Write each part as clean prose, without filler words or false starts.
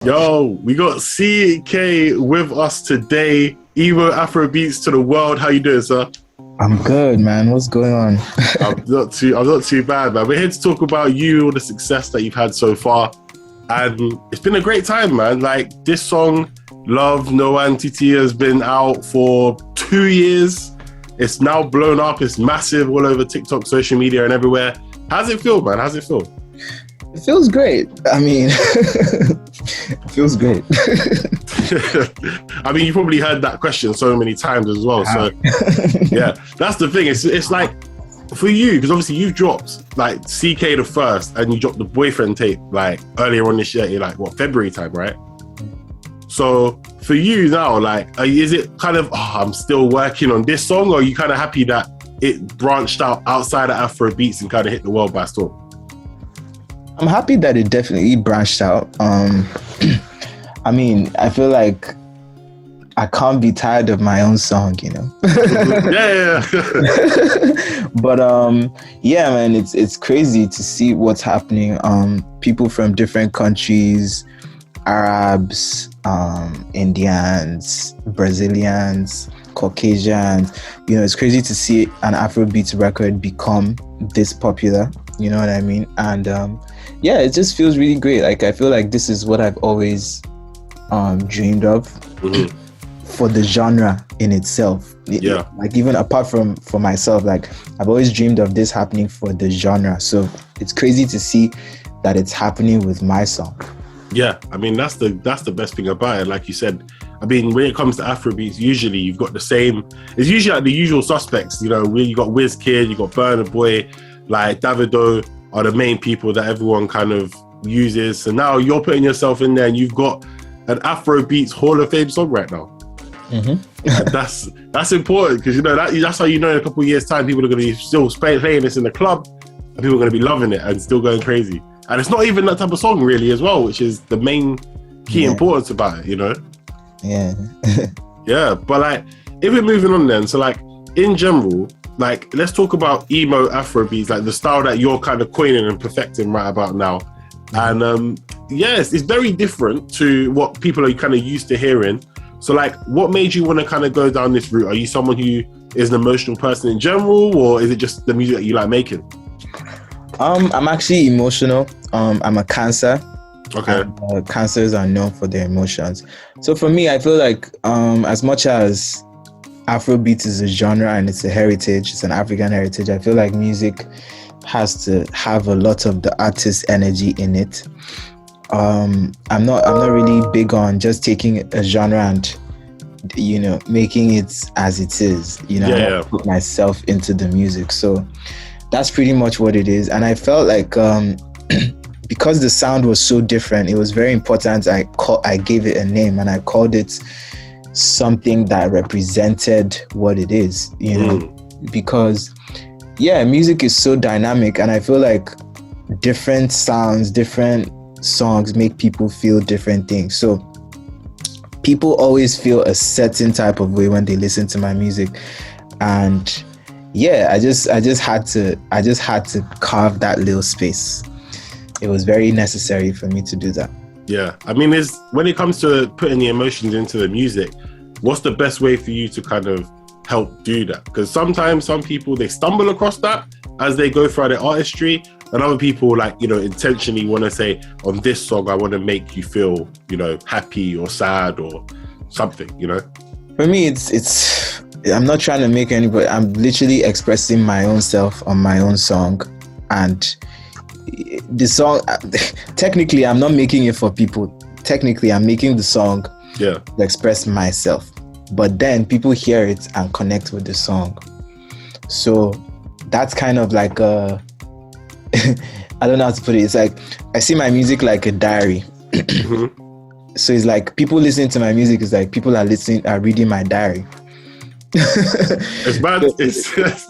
Yo, we got CKay with us today. Emo-Afrobeats to the world. How you doing, sir? I'm good, man. What's going on? I'm not too bad, man. We're here to talk about you, all the success that you've had so far. And it's been a great time, man. Like, this song, Love, Nwantiti, has been out for 2 years. It's now blown up. It's massive all over TikTok, social media, and everywhere. How's it feel, man? How's it feel? It feels great. I mean, it feels great. I mean, you probably heard that question so many times as well. So, yeah, that's the thing. It's like, for you, because obviously you dropped like CKay the first, and you dropped the Boyfriend tape like earlier on this year, like what, February time, right? So for you now, like, is it kind of, I'm still working on this song, or are you kind of happy that it branched out outside of Afrobeats and kind of hit the world by storm? I'm happy that it definitely branched out. I mean, I feel like I can't be tired of my own song, you know? Yeah. But yeah, man, it's crazy to see what's happening. People from different countries, Arabs, Indians, Brazilians, Caucasians, you know, it's crazy to see an Afrobeats record become this popular, you know what I mean? And yeah, it just feels really great. Like, I feel like this is what I've always dreamed of for the genre in itself. Yeah. Like, even apart from for myself, like, I've always dreamed of this happening for the genre. So it's crazy to see that it's happening with my song. Yeah, I mean, that's the best thing about it. Like you said, I mean, when it comes to Afrobeats, usually you've got the same, it's usually like the usual suspects, you know, you got Kid, you got Burna Boy, like Davido are the main people that everyone kind of uses. So now you're putting yourself in there and you've got an Afrobeats Hall of Fame song right now. That's important, because, you know, that's how you know in a couple of years' time people are going to be still playing this in the club, and people are going to be loving it and still going crazy. And it's not even that type of song really as well, which is the main key importance about it, you know? Yeah. Yeah, but like, if we're moving on then, so like, in general, like, let's talk about Emo-Afrobeats, like the style that you're kind of coining and perfecting right about now. And yes, it's very different to what people are kind of used to hearing. So like, what made you want to kind of go down this route? Are you someone who is an emotional person in general, or is it just the music that you like making? I'm actually emotional. I'm a Cancer. Okay. Cancers are known for their emotions. So for me, I feel like as much as Afrobeat is a genre and it's a heritage, it's an African heritage, I feel like music has to have a lot of the artist energy in it. I'm not really big on just taking a genre and, you know, making it as it is. You know, I put myself into the music. So that's pretty much what it is. And I felt like because the sound was so different, it was very important. I gave it a name, and I called it something that represented what it is, you know, because yeah, music is so dynamic, and I feel like different sounds, different songs make people feel different things. So people always feel a certain type of way when they listen to my music, and yeah, I just had to carve that little space. It was very necessary for me to do that. Yeah, I mean, when it comes to putting the emotions into the music, what's the best way for you to kind of help do that? Because sometimes some people, they stumble across that as they go through their artistry, and other people, like, you know, intentionally want to say, on this song, I want to make you feel, you know, happy or sad or something, you know? For me, it's I'm not trying to make anybody, I'm literally expressing my own self on my own song. And the song, technically, I'm not making it for people. Technically, I'm making the song to express myself. But then people hear it and connect with the song. So that's kind of like a, I don't know how to put it. It's like, I see my music like a diary. So it's like people listening to my music is like people are reading my diary. It's bad.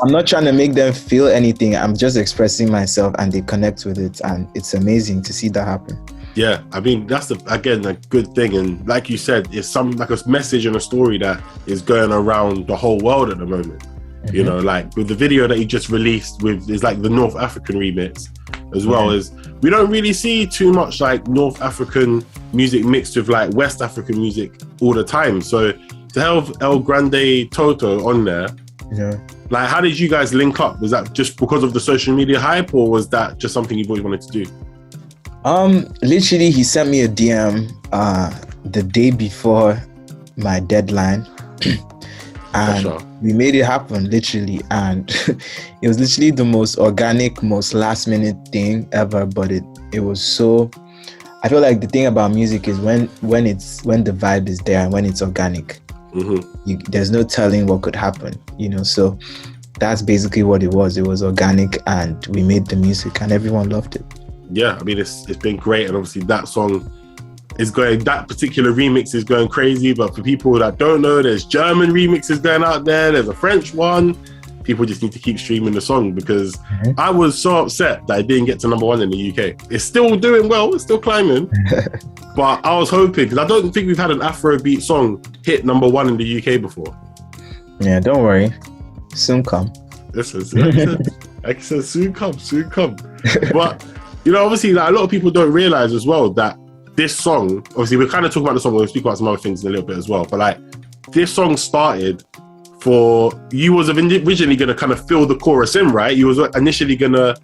I'm not trying to make them feel anything. I'm just expressing myself, and they connect with it, and it's amazing to see that happen. Yeah, I mean, that's again a good thing, and like you said, it's like a message and a story that is going around the whole world at the moment. You know, like with the video that you just released with, is like the North African remix. as well is we don't really see too much like North African music mixed with like West African music all the time. So to have ElGrandeToto on there, like how did you guys link up? Was that just because of the social media hype, or was that just something you've always wanted to do? Literally he sent me a DM the day before my deadline and we made it happen, literally, and it was literally the most organic, most last minute thing ever. But it was so, I feel like the thing about music is when the vibe is there and when it's organic, there's no telling what could happen, so that's basically what it was. It was organic and we made the music and everyone loved it. Yeah, I mean it's been great, and obviously that particular remix is going crazy. But for people that don't know, there's German remixes going out there, there's a French one. People just need to keep streaming the song, because I was so upset that it didn't get to #1 in the UK. It's still doing well, it's still climbing. But I was hoping, because I don't think we've had an Afrobeat song hit #1 in the UK before. Yeah, don't worry, soon come. I said soon come. But obviously, like, a lot of people don't realize as well that this song, obviously we're kind of talking about the song, we'll speak about some other things in a little bit as well, but like this song started for, you was originally going to kind of fill the chorus in, right? You was initially going to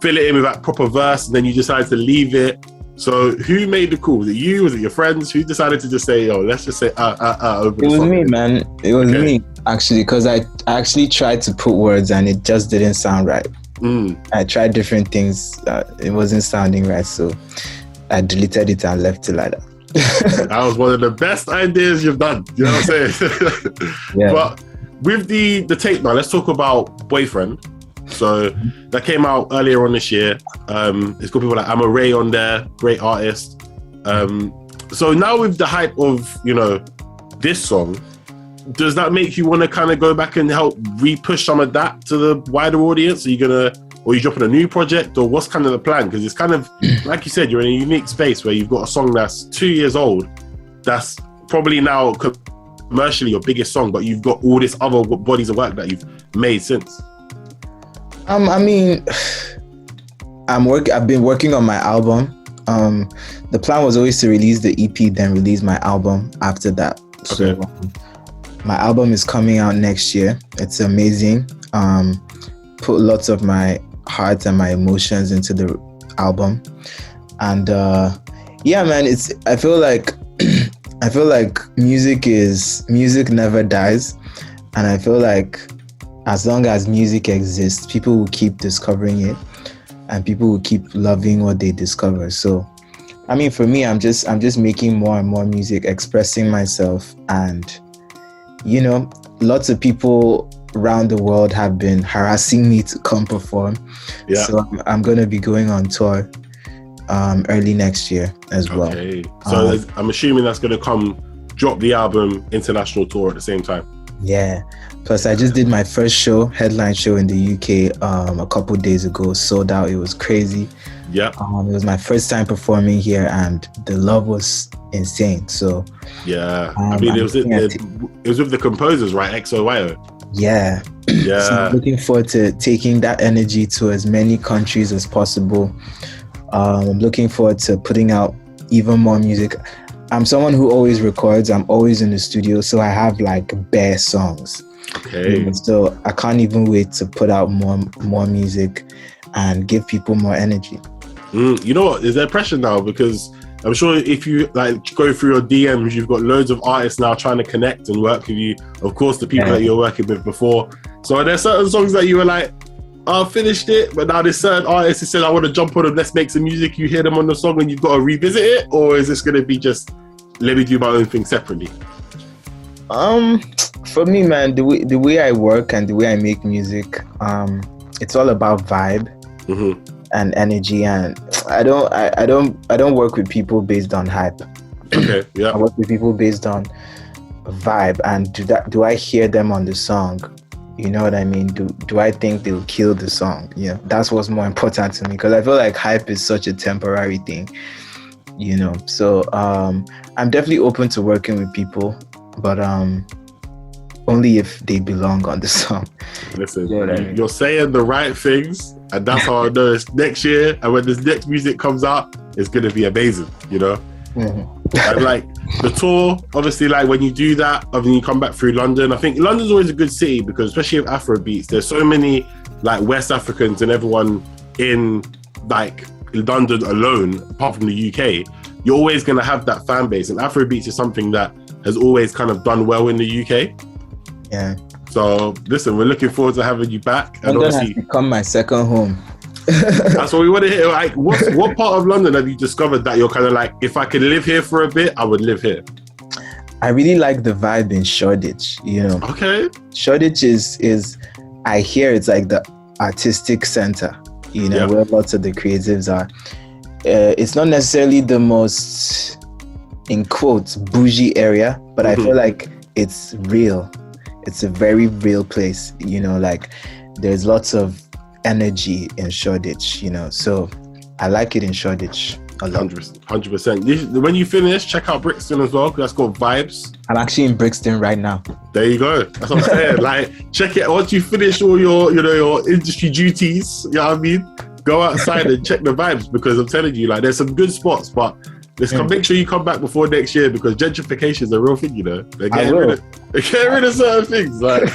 fill it in with that proper verse, and then you decided to leave it. So who made the call? Was it you? Was it your friends? Who decided to just say, let's just say over the song? It was me, man. It was me, actually, because I actually tried to put words and it just didn't sound right. I tried different things. It wasn't sounding right, so I deleted it and left it like that. That was one of the best ideas you've done. You know what I'm saying? Yeah. But with the tape now, let's talk about Boyfriend. So that came out earlier on this year. It's got people like Amo-Ray on there, great artist. So now with the hype of, this song, does that make you want to kind of go back and help re-push some of that to the wider audience? Are you you dropping a new project, or what's kind of the plan? Because it's kind of, like you said, you're in a unique space where you've got a song that's 2 years old, that's probably now commercially your biggest song, but you've got all this other bodies of work that you've made since. I mean, I've been working on my album. The plan was always to release the EP, then release my album after that. Okay. So my album is coming out next year. It's amazing. Put lots of my heart and my emotions into the album, and yeah, man, I feel like music never dies, and I feel like as long as music exists, people will keep discovering it and people will keep loving what they discover. So I mean, for me, I'm just making more and more music, expressing myself, and lots of people around the world have been harassing me to come perform. Yeah. So I'm going to be going on tour early next year as well. Okay. So I'm assuming that's going to drop the album international tour at the same time. Yeah. Plus, I just did my first headline show in the UK a couple days ago. Sold out. It was crazy. Yeah. It was my first time performing here, and the love was insane. So yeah, I mean, it was with the composers, right? XOYO. Yeah. Yeah. So I'm looking forward to taking that energy to as many countries as possible. I'm looking forward to putting out even more music. I'm someone who always records. I'm always in the studio, so I have like bare songs. Okay. So I can't even wait to put out more music and give people more energy. You know what? Is there pressure now? Because I'm sure if you like go through your DMs, you've got loads of artists now trying to connect and work with you. Of course, the people that you're working with before. So are there certain songs that you were like, I finished it, but now there's certain artists who said, I want to jump on and let's make some music. You hear them on the song and you've got to revisit it? Or is this going to be just, let me do my own thing separately? For me, man, the way I work and the way I make music, it's all about vibe and energy, and I don't work with people based on hype. Okay, yeah. I work with people based on vibe, and do I hear them on the song? You know what I mean? Do I think they'll kill the song? Yeah, that's what's more important to me, because I feel like hype is such a temporary thing, So I'm definitely open to working with people, but only if they belong on the song. Listen, you're saying the right things, and that's how I know it's next year. And when this next music comes out, it's gonna be amazing, you know. And like the tour, obviously, like when you do that, and then you come back through London. I think London's always a good city because, especially with Afrobeats, there's so many like West Africans and everyone in like London alone, apart from the UK. You're always gonna have that fan base, and Afrobeats is something that has always kind of done well in the UK. Yeah. So listen, we're looking forward to having you back. And London has become my second home. That's what we want to hear. Like, what part of London have you discovered that you're kind of like, if I could live here for a bit, I would live here? I really like the vibe in Shoreditch, you know. Okay. Shoreditch is I hear it's like the artistic center, you know, where lots of the creatives are. It's not necessarily the most, in quotes, bougie area, but I feel like it's real. It's a very real place, you know, like there's lots of energy in Shoreditch, you know, so I like it in Shoreditch a lot. 100%. When you finish, check out Brixton as well, because that's got vibes. I'm actually in Brixton right now. There you go. That's what I'm saying. Like, check it once you finish all your, you know, your industry duties. You know what I mean? Go outside and check the vibes, because I'm telling you, like, there's some good spots, but make sure you come back before next year, because gentrification is a real thing, you know. They're getting rid of certain things. Like,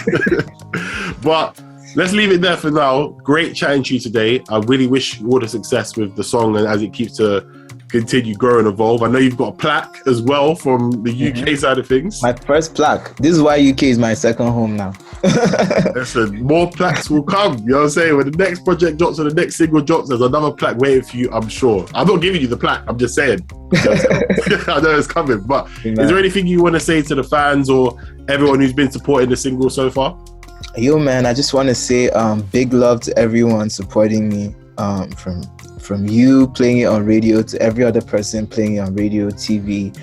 but let's leave it there for now. Great chatting to you today. I really wish you all the success with the song and as it keeps to continue, grow and evolve. I know you've got a plaque as well from the UK side of things. My first plaque. This is why UK is my second home now. Listen, more plaques will come. You know what I'm saying? When the next project drops or the next single drops, there's another plaque waiting for you, I'm sure. I'm not giving you the plaque. I'm just saying. I know it's coming. But is there anything you want to say to the fans or everyone who's been supporting the single so far? Yo, man, I just want to say big love to everyone supporting me, from you playing it on radio to every other person playing it on radio, TV,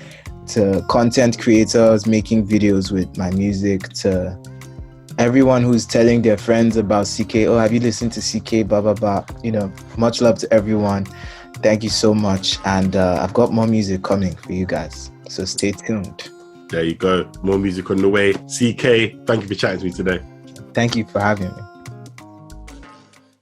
to content creators making videos with my music, to everyone who's telling their friends about CKay. Oh, have you listened to CKay? Blah, blah, blah. You know, much love to everyone. Thank you so much. And I've got more music coming for you guys. So stay tuned. There you go. More music on the way. CKay, thank you for chatting to me today. Thank you for having me.